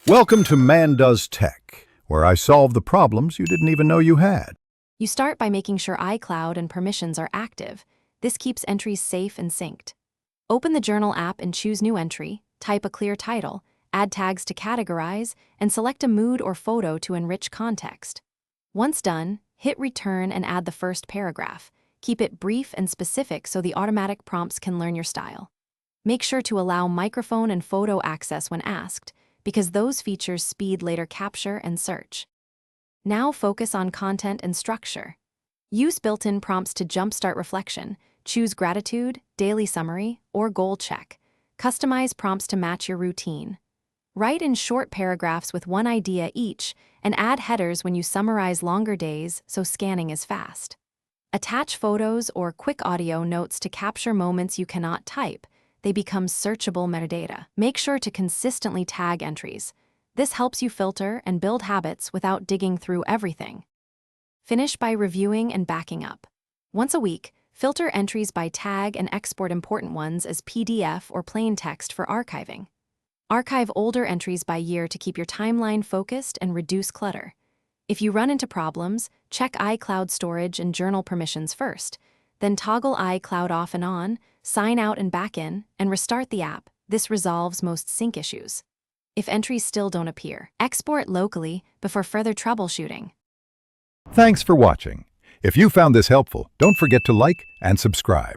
Welcome to Man Does Tech, where I solve the problems you didn't even know you had. You start by making sure iCloud and permissions are active. This keeps entries safe and synced. Open the Journal app and choose New Entry, type a clear title, add tags to categorize, and select a mood or photo to enrich context. Once done, hit Return and add the first paragraph. Keep it brief and specific so the automatic prompts can learn your style. Make sure to allow microphone and photo access when asked, because those features speed later capture and search. Now focus on content and structure. Use built-in prompts to jumpstart reflection. Choose gratitude, daily summary, or goal check. Customize prompts to match your routine. Write in short paragraphs with one idea each, and add headers when you summarize longer days so scanning is fast. Attach photos or quick audio notes to capture moments you cannot type. They become searchable metadata. Make sure to consistently tag entries. This helps you filter and build habits without digging through everything. Finish by reviewing and backing up. Once a week, filter entries by tag and export important ones as PDF or plain text for archiving. Archive older entries by year to keep your timeline focused and reduce clutter. If you run into problems, check iCloud storage and journal permissions first. Then toggle iCloud off and on, sign out and back in, and restart the app. This resolves most sync issues. If entries still don't appear, export locally before further troubleshooting. Thanks for watching. If you found this helpful, don't forget to like and subscribe.